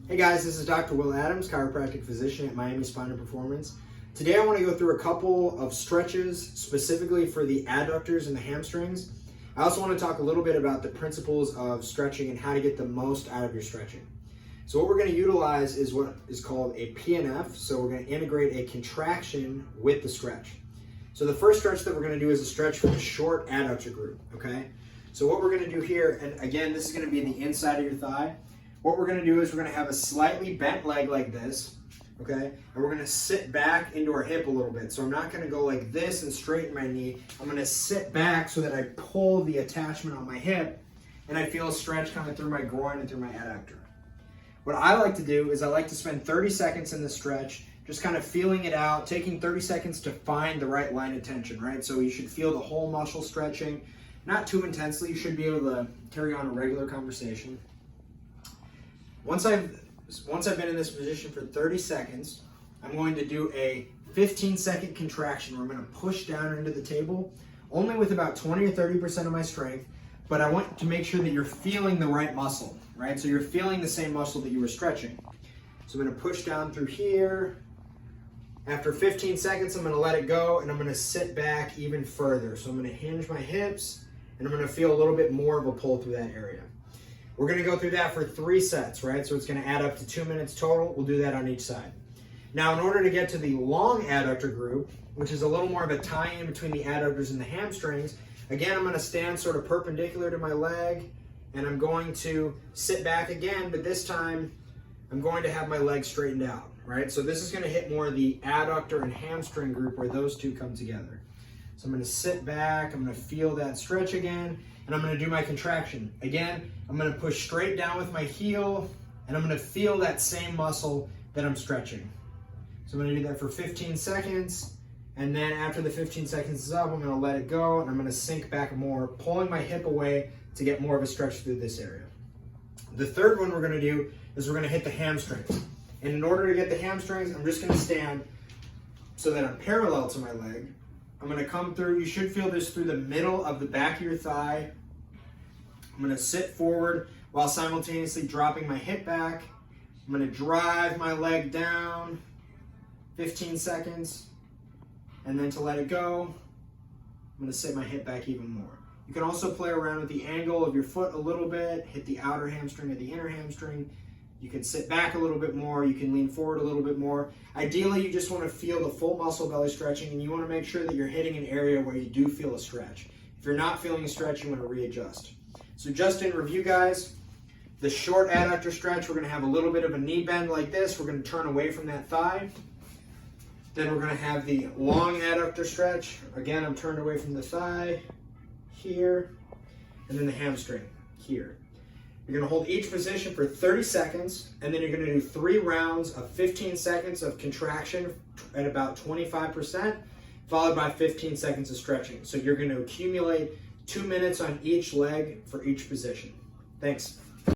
Hey guys, this is Dr. Will Adams, chiropractic physician at Miami Spine and Performance. Today I want to go through a couple of stretches specifically for the adductors and the hamstrings. I also want to talk a little bit about the principles of stretching and how to get the most out of your stretching. So what we're going to utilize is what is called a PNF. So we're going to integrate a contraction with the stretch. So the first stretch that we're going to do is a stretch for the short adductor group, okay? So what we're going to do here, and again, this is going to be the inside of your thigh. What we're going to do is we're going to have a slightly bent leg like this, okay? And we're going to sit back into our hip a little bit. So I'm not going to go like this and straighten my knee. I'm going to sit back so that I pull the attachment on my hip and I feel a stretch kind of through my groin and through my adductor. What I like to do is I like to spend 30 seconds in the stretch, just kind of feeling it out, taking 30 seconds to find the right line of tension, right? So you should feel the whole muscle stretching, not too intensely. You should be able to carry on a regular conversation. Once I've been in this position for 30 seconds, I'm going to do a 15-second contraction where I'm going to push down into the table, only with about 20 or 30% of my strength, but I want to make sure that you're feeling the right muscle, right? So you're feeling the same muscle that you were stretching. So I'm going to push down through here. After 15 seconds, I'm going to let it go, and I'm going to sit back even further. So I'm going to hinge my hips, and I'm going to feel a little bit more of a pull through that area. We're going to go through that for 3 sets, right? So it's going to add up to 2 minutes total. We'll do that on each side. Now, in order to get to the long adductor group, which is a little more of a tie-in between the adductors and the hamstrings, again, I'm going to stand sort of perpendicular to my leg, and I'm going to sit back again, but this time I'm going to have my leg straightened out, right? So this is going to hit more the adductor and hamstring group where those two come together. So I'm going to sit back, I'm going to feel that stretch again, and I'm going to do my contraction. Again, I'm going to push straight down with my heel, and I'm going to feel that same muscle that I'm stretching. So I'm going to do that for 15 seconds, and then after the 15 seconds is up, I'm going to let it go, and I'm going to sink back more, pulling my hip away to get more of a stretch through this area. The third one we're going to do is we're going to hit the hamstrings. And in order to get the hamstrings, I'm just going to stand so that I'm parallel to my leg. I'm going to come through, you should feel this through the middle of the back of your thigh. I'm going to sit forward while simultaneously dropping my hip back. I'm going to drive my leg down, 15 seconds, and then to let it go, I'm going to sit my hip back even more. You can also play around with the angle of your foot a little bit, hit the outer hamstring or the inner hamstring. You can sit back a little bit more, you can lean forward a little bit more. Ideally, you just want to feel the full muscle belly stretching, and you want to make sure that you're hitting an area where you do feel a stretch. If you're not feeling a stretch, you want to readjust. So just in review, guys, the short adductor stretch, we're going to have a little bit of a knee bend like this. We're going to turn away from that thigh. Then we're going to have the long adductor stretch. Again, I'm turned away from the thigh here, and then the hamstring here. You're going to hold each position for 30 seconds, and then you're going to do 3 rounds of 15 seconds of contraction at about 25%, followed by 15 seconds of stretching. So you're going to accumulate 2 minutes on each leg for each position. Thanks.